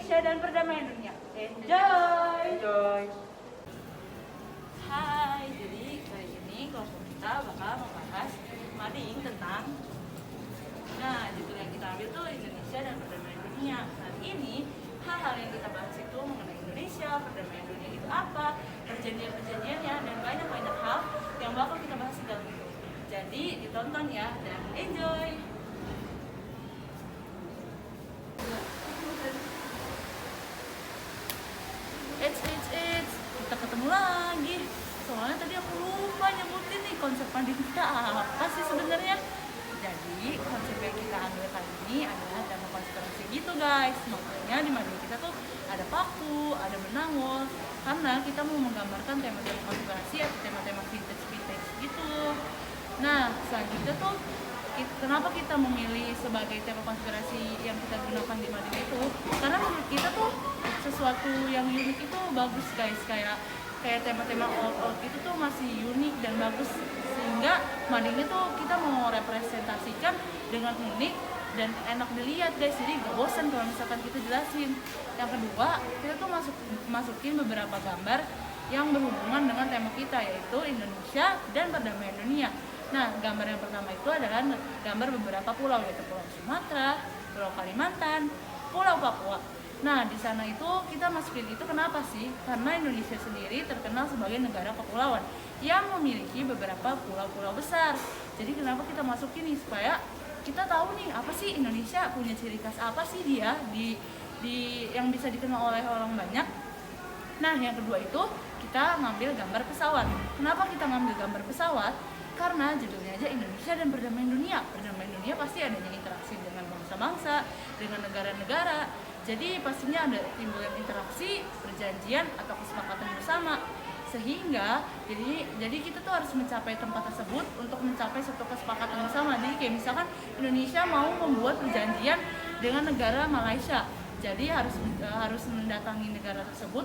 Indonesia dan perdamaian dunia. Enjoy! Enjoy. Hai, jadi kali ini kelompok kita bakal membahas mading tentang judul yang kita ambil tuh Indonesia dan perdamaian dunia. Saat ini hal-hal yang kita bahas itu mengenai Indonesia, perdamaian dunia itu apa, perjanjian-perjanjiannya, dan banyak-banyak hal yang bakal kita bahas di dalam itu. Jadi ditonton ya dan enjoy. Eits, kita ketemu lagi. Soalnya tadi aku lupa nyebutin nih konsep mading kita apa sih sebenarnya. Jadi konsep yang kita ambil kali ini adalah tema konspirasi gitu guys. Makanya di mading kita tuh ada paku, ada benangol, karena kita mau menggambarkan tema-tema konspirasi atau tema-tema vintage gitu. Nah, selanjutnya tuh kenapa kita memilih sebagai tema konspirasi yang kita gunakan di mading itu? Karena menurut kita tuh sesuatu yang unik itu bagus guys, kayak tema-tema old itu tuh masih unik dan bagus, sehingga madingnya tuh kita mau representasikan dengan unik dan enak dilihat guys, jadi gak bosan kalau misalkan kita jelasin. Yang kedua, kita tuh masukin beberapa gambar yang berhubungan dengan tema kita, yaitu Indonesia dan perdamaian dunia. Nah, gambar yang pertama itu adalah gambar beberapa pulau, yaitu Pulau Sumatera, Pulau Kalimantan, Pulau Papua. Nah, di sana itu kita masukin itu kenapa sih? Karena Indonesia sendiri terkenal sebagai negara kepulauan yang memiliki beberapa pulau-pulau besar. Jadi kenapa kita masukin nih? Supaya kita tahu nih apa sih Indonesia, punya ciri khas apa sih dia di yang bisa dikenal oleh orang banyak. Nah, yang kedua itu kita ngambil gambar pesawat. Kenapa kita ngambil gambar pesawat? Karena judulnya aja Indonesia dan perdamaian dunia. Perdamaian dunia pasti adanya interaksi dengan bangsa-bangsa, dengan negara-negara. Jadi pastinya ada timbulan interaksi, perjanjian atau kesepakatan bersama. Sehingga jadi kita tuh harus mencapai tempat tersebut untuk mencapai satu kesepakatan bersama. Jadi kayak misalkan Indonesia mau membuat perjanjian dengan negara Malaysia. Jadi harus mendatangi negara tersebut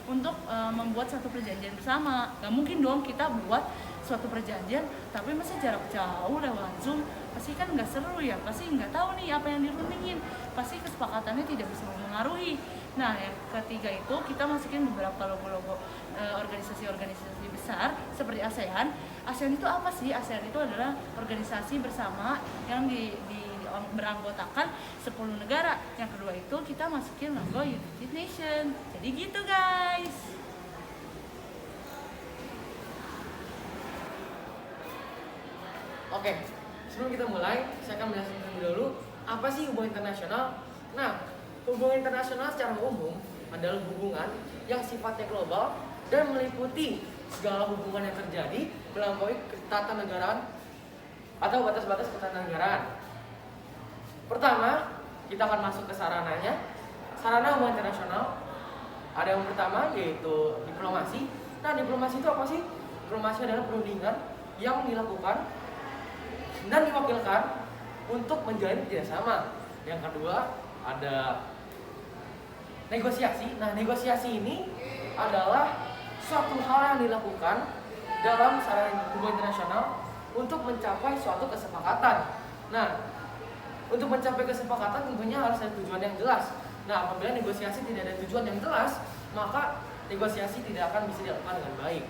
untuk membuat satu perjanjian bersama. Gak mungkin dong kita buat suatu perjanjian tapi masih jarak jauh lewat Zoom, pasti kan nggak seru ya, pasti nggak tahu nih apa yang dirundingin, pasti kesepakatannya tidak bisa mempengaruhi. Nah, yang ketiga itu kita masukin beberapa logo-logo organisasi-organisasi besar seperti ASEAN. ASEAN itu apa sih? ASEAN itu adalah organisasi bersama yang beranggotakan 10 negara. Yang kedua itu kita masukin logo United Nations. Jadi gitu guys. Oke, sebelum kita mulai, saya akan menjelaskan terlebih dahulu apa sih hubungan internasional. Nah, hubungan internasional secara umum adalah hubungan yang sifatnya global dan meliputi segala hubungan yang terjadi melampaui ketatanegaraan atau batas-batas ketatanegaraan. Pertama, kita akan masuk ke sarananya. Sarana hubungan internasional ada yang pertama yaitu diplomasi. Nah, diplomasi itu apa sih? Diplomasi adalah perundingan yang dilakukan dan diwakilkan untuk menjalin kerjasama. Yang kedua ada negosiasi. Nah, negosiasi ini adalah suatu hal yang dilakukan dalam sarana hubungan internasional untuk mencapai suatu kesepakatan. Nah, untuk mencapai kesepakatan tentunya harus ada tujuan yang jelas. Nah, apabila negosiasi tidak ada tujuan yang jelas, maka negosiasi tidak akan bisa dilakukan dengan baik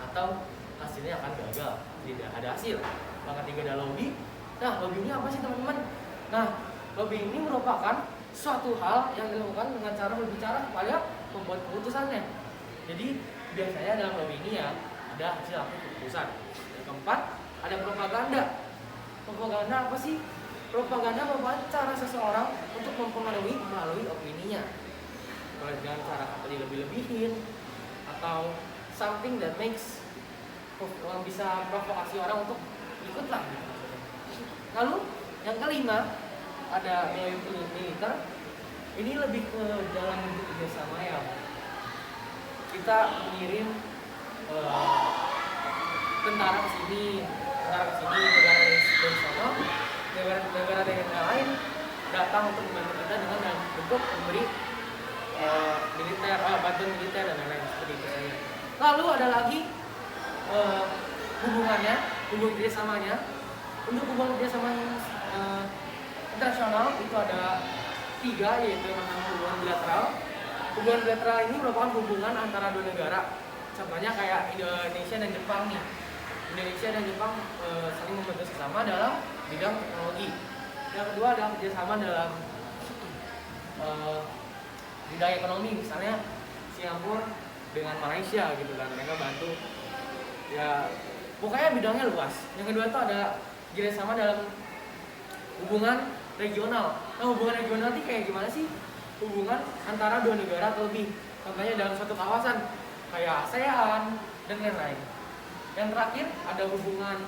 atau hasilnya akan gagal, tidak ada hasil. Yang ketiga ada lobby. Nah, lobby ini apa sih teman-teman? Nah, lobby ini merupakan suatu hal yang dilakukan dengan cara berbicara kepada pembuat keputusannya. Jadi biasanya dalam lobby ini ya ada hasil keputusan. Yang keempat ada propaganda. Propaganda apa sih? Propaganda merupakan cara seseorang untuk mempengaruhi melalui opininya. Kalau dengan cara lebih-lebihin atau something that makes bisa provokasi orang untuk ikutlah gitu. Lalu yang kelima ada militer. Ini lebih ke dalam bentuk kerjasama ya. Kita mengirim tentara ke sini, negara dari sana, negara lain datang untuk membantu kita dengan bentuk memberi militer, bantuan militer dan lain-lain seperti itu saja. Lalu ada lagi hubungan kerjasamanya. Untuk hubungan kerjasama internasional itu ada ketiga yaitu yang pertama hubungan bilateral. Hubungan bilateral ini merupakan hubungan antara dua negara. Contohnya kayak Indonesia dan Jepang nih. Indonesia dan Jepang saling membantu sesama dalam bidang teknologi. Yang kedua adalah kerjasama dalam bidang ekonomi, misalnya Singapura dengan Malaysia gitu kan, mereka bantu. Ya pokoknya bidangnya luas. Yang kedua itu ada kerjasama dalam hubungan regional. Nah, hubungan regional ini kayak gimana sih? Hubungan antara dua negara atau lebih. Contohnya dalam suatu kawasan kayak ASEAN dan lain-lain. Yang terakhir ada hubungan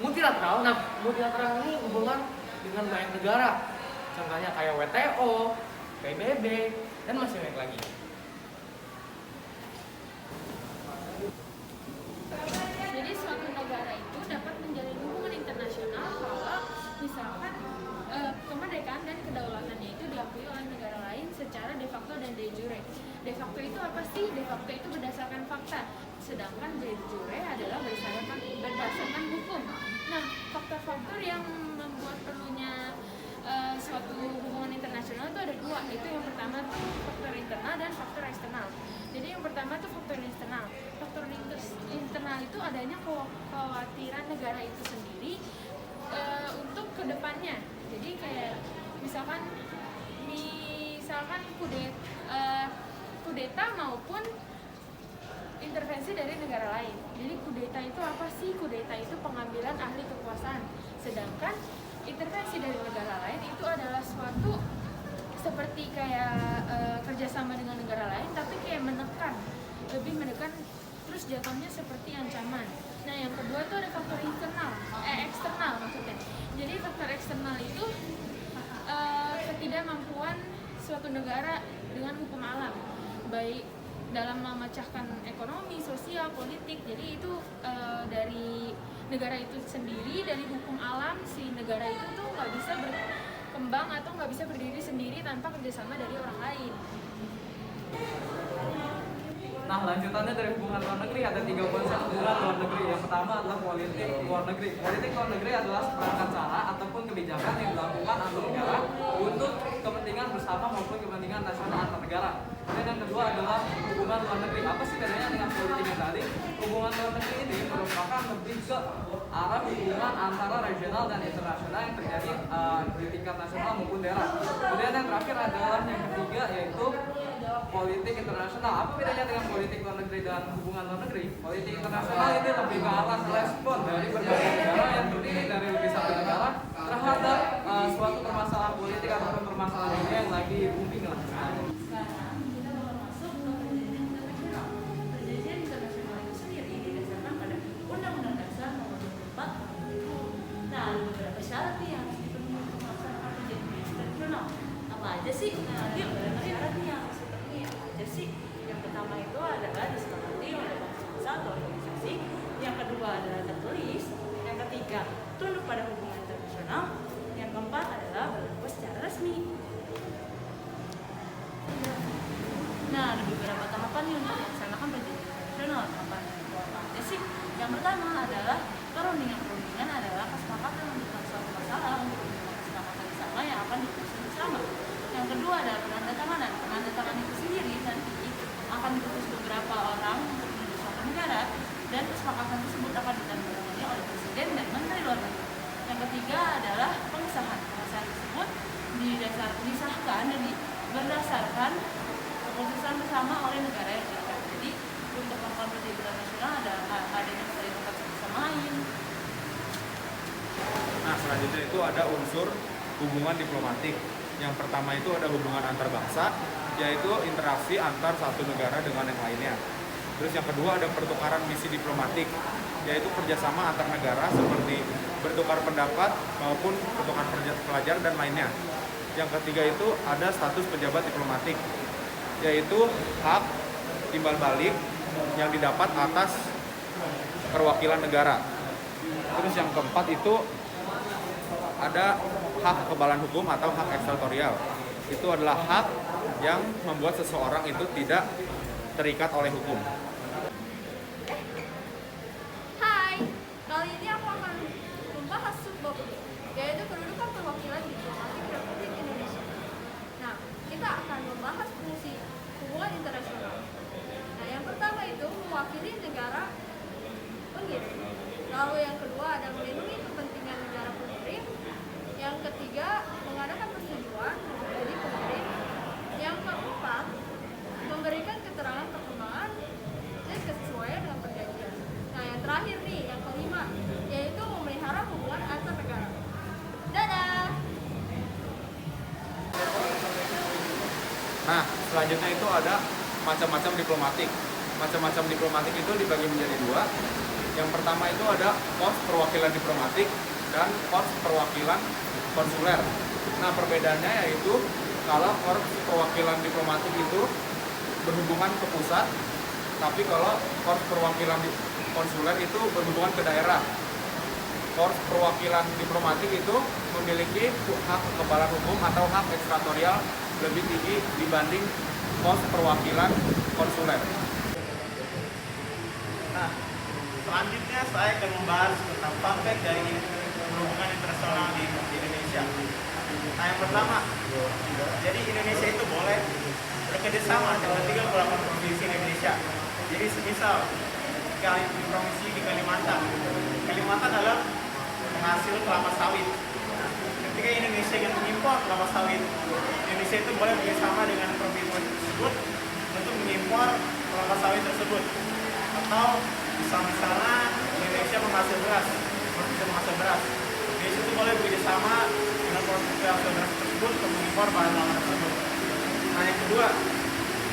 multilateral. Nah, multilateral ini hubungan dengan banyak negara. Contohnya kayak WTO, PBB, dan masih banyak lagi. Jadi suatu negara itu dapat menjalin hubungan internasional kalau misalkan kemerdekaan dan kedaulatannya itu diakui oleh negara lain secara de facto dan de jure. De facto itu apa sih? De facto itu berdasarkan fakta, sedangkan de jure adalah berdasarkan hukum. Nah, faktor-faktor yang membuat perlunya suatu hubungan internasional itu ada dua. Itu yang pertama tuh faktor internal dan faktor eksternal. Jadi yang pertama tuh faktor internal. Faktor internal itu adanya kekhawatiran negara itu sendiri untuk kedepannya. Jadi kayak misalkan kudeta maupun intervensi dari negara lain. Jadi kudeta itu apa sih? Kudeta itu pengambilan ahli kekuasaan. Sedangkan intervensi dari negara lain itu adalah suatu seperti kayak kerjasama dengan negara lain, tapi kayak lebih menekan, terus jatuhnya seperti ancaman. Nah, yang kedua itu ada faktor eksternal maksudnya. Jadi faktor eksternal itu ketidakmampuan suatu negara dengan hukum alam, baik dalam memecahkan ekonomi, sosial, politik. Jadi itu dari negara itu sendiri, dari hukum alam si negara itu tuh nggak bisa berkembang atau nggak bisa berdiri sendiri tanpa kerjasama dari orang lain. Nah, lanjutannya dari hubungan luar negeri ada 3 konsep hubungan luar negeri. Yang pertama adalah politik luar negeri. Politik luar negeri adalah seperangkat cara ataupun kebijakan yang dilakukan antar negara untuk kepentingan bersama maupun kepentingan nasional antar negara. Dan yang kedua adalah hubungan luar negeri. Apa sih bedanya dengan politik yang tadi? Hubungan luar negeri ini merupakan lebih ke arah hubungan antara regional dan internasional yang terjadi di tingkat nasional maupun daerah. Kemudian yang terakhir adalah yang ketiga, yaitu politik internasional. Apa bedanya dengan politik luar negeri dan hubungan luar negeri? Politik internasional ini lebih ke arah respon dari berbagai negara yang terdiri dari lebih satu negara terhadap suatu permasalahan politik ataupun permasalahan dunia yang lagi booming lah. Sekarang kita bakal masuk ke perjanjian internasional. Perjanjian internasional itu sendiri didasarkan pada Undang-Undang Dasar Nomor 24 Tahun 2000. Nah, ada beberapa syarat nih yang harus dipenuhi untuk melaksanakan perjanjian internasional. Apa aja sih? Nah, yuk syaratnya yang harus dipenuhi apa aja sih? Yang pertama itu adalah disepakati oleh bangsa atau organisasi. Yang kedua adalah tertulis. Yang ketiga, tunduk pada hubungan internasional. Yang keempat adalah berlaku secara resmi. Nah, ada beberapa tahapan nih untuk melaksanakan perjanjian internasional. Tahapan itu apa aja sih? Yang pertama adalah perundingan. Perundingan adalah kesepakatan tentang suatu masalah untuk kesepakatan bersama yang akan diputuskan bersama. Yang kedua adalah penandatanganan. Penandatanganan itu sendiri nanti akan diputus beberapa orang untuk menuju suatu negara, dan kesepakatan tersebut akan ditandatangani oleh presiden dan menteri luar negeri. Yang ketiga adalah pengesahan. Pengesahan tersebut disahkan dan berdasarkan keputusan bersama oleh negara yang terkait. Jadi untuk melakukan perjanjian internasional adanya saling satu sama lain. Nah, selanjutnya itu ada unsur hubungan diplomatik. Yang pertama itu ada hubungan antar bangsa, yaitu interaksi antar satu negara dengan yang lainnya. Terus yang kedua ada pertukaran misi diplomatik, yaitu kerjasama antar negara seperti bertukar pendapat maupun bertukar pelajar dan lainnya. Yang ketiga itu ada status pejabat diplomatik, yaitu hak timbal balik yang didapat atas perwakilan negara. Terus yang keempat itu ada hak kekebalan hukum atau hak ekstratorial. Itu adalah hak yang membuat seseorang itu tidak terikat oleh hukum. Hai, kali ini aku akan membahas subbab, yaitu kedudukan perwakilan diplomatik Republik Indonesia. Selanjutnya itu ada macam-macam diplomatik. Macam-macam diplomatik itu dibagi menjadi dua. Yang pertama itu ada korps perwakilan diplomatik dan korps perwakilan konsuler. Nah, perbedaannya yaitu kalau korps perwakilan diplomatik itu berhubungan ke pusat, tapi kalau korps perwakilan konsuler itu berhubungan ke daerah. Korps perwakilan diplomatik itu memiliki hak kekebalan hukum atau hak ekstratorial lebih tinggi dibanding korps perwakilan konsuler. Nah, selanjutnya saya akan membahas tentang fun fact dari hubungan internasional di Indonesia. Nah, yang pertama, jadi Indonesia itu boleh bekerjasama dengan 38 provinsi Indonesia. Jadi semisal provinsi di Kalimantan. Kalimantan adalah penghasil kelapa sawit. Nah, ketika Indonesia ingin mengimpor kelapa sawit, Indonesia itu boleh bekerjasama dengan provinsi tersebut untuk mengimpor kelapa sawit tersebut. Atau misalnya Indonesia menghasil beras, Indonesia itu boleh bekerjasama dengan provinsi penghasil beras tersebut untuk mengimpor bahan pangan tersebut. Nah, yang kedua,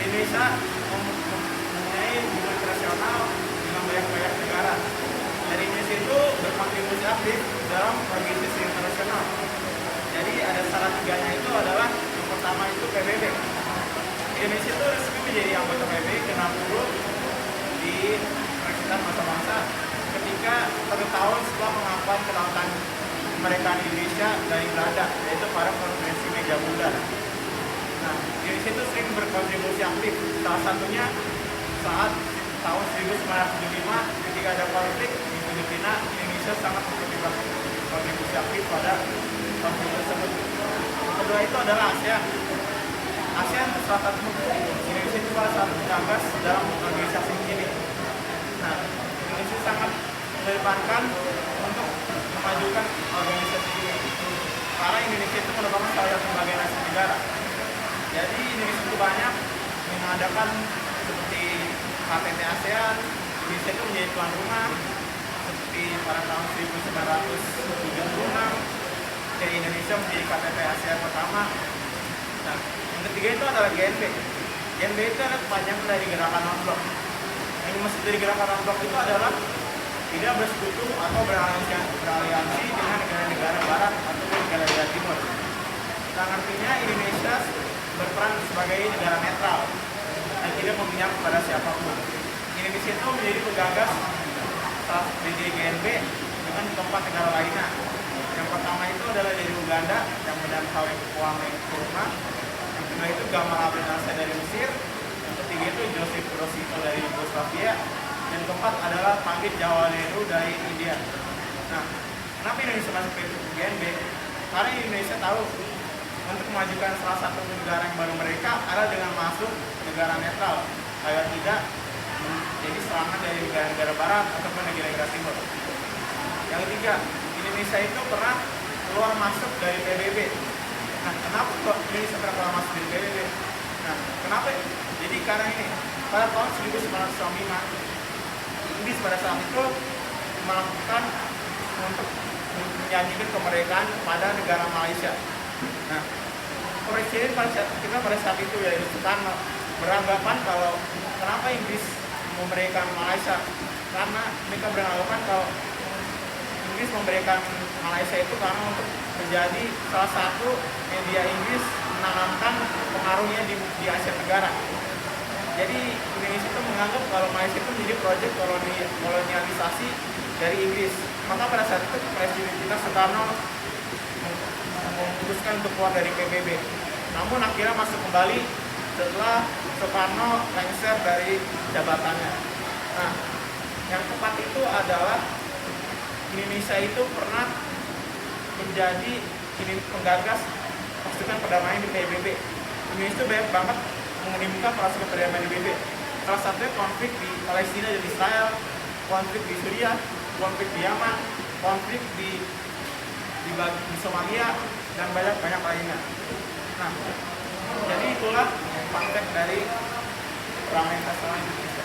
Indonesia mempunyai hubungan internasional dengan banyak negara. Jadi Indonesia itu berkontribusi aktif dalam organisasi internasional. Jadi ada salah tiganya itu adalah yang pertama itu PBB. Indonesia itu resmi menjadi anggota PBB ke-60 di Perserikatan Bangsa-Bangsa ketika 1 tahun setelah mengakui kedaulatan kemerdekaan Indonesia dari Belanda, yaitu pada konferensi Meja Bunda. Nah, Indonesia itu sering berkontribusi aktif. Salah satunya saat tahun 1975 ketika ada konflik di Filipina, Indonesia sangat berkontribusi aktif pada konflik tersebut. Yang kedua itu adalah ASEAN. ASEAN salah satu Indonesia itu salah satu penggagas dalam organisasi ini. Nah, Indonesia sangat mengedepankan untuk memajukan organisasi ini. Karena Indonesia itu merupakan salah satu bagian nasi negara. Jadi Indonesia itu banyak mengadakan seperti KTT ASEAN. Indonesia itu menjadi tuan rumah seperti pada tahun 1976 dari Indonesia menjadi KTT ASEAN pertama. Nah, yang ketiga itu adalah GNB. GNB itu adalah kepanjangan dari gerakan non-blok. Yang maksud dari gerakan non-blok itu adalah tidak bersekutu atau beraliansi dengan negara-negara barat ataupun negara-negara timur. Nah, artinya Indonesia berperan sebagai negara netral dan tidak memihak kepada siapapun. Indonesia itu menjadi penggagas dari GNB dengan keempat negara lainnya. Yang pertama itu adalah dari Uganda yang benar Kwame Nkrumah. Yang kedua itu Gamal Abdel Nasser dari Mesir. Yang ketiga itu Joseph Broz Tito dari Yugoslavia. Dan keempat adalah Pandit Jawaharlal Nehru dari India. Nah, kenapa Indonesia masuk ke GNB? Karena Indonesia tahu untuk memajukan salah satu negara yang baru mereka adalah dengan masuk negara netral agar tidak menjadi serangan dari negara-negara barat ataupun negara-negara timur. Yang ketiga, Indonesia itu pernah keluar masuk dari PBB. Nah, kenapa kok Indonesia pernah keluar masuk dari PBB? Nah, kenapa? Jadi karena ini pada tahun 1995 Inggris pada saat itu melakukan untuk menjanjikan kemerdekaan pada negara Malaysia. Nah, presiden pada saat itu yaitu Soekarno beranggapan kalau kenapa Inggris memberikan Malaysia, karena mereka beranggapan kalau Inggris memberikan Malaysia itu karena untuk menjadi salah satu media Inggris menanamkan pengaruhnya di Asia Tenggara. Jadi Indonesia itu menganggap kalau Malaysia itu menjadi proyek kolonialisasi dari Inggris. Maka pada saat itu Presiden kita Soekarno memutuskan untuk keluar dari PBB. Namun akhirnya masuk kembali setelah Soekarno lengser dari jabatannya. Nah, yang tepat itu adalah Indonesia itu pernah menjadi penggagas pasukan perdamaian di PBB. Indonesia itu banyak banget menimbulkan pasukan perdamaian di PBB. Salah satunya konflik di Palestina dan Israel, konflik di Suriah, konflik di Yaman, konflik di Somalia, dan banyak lainnya. Nah, jadi itulah praktek dari perang internasional Indonesia.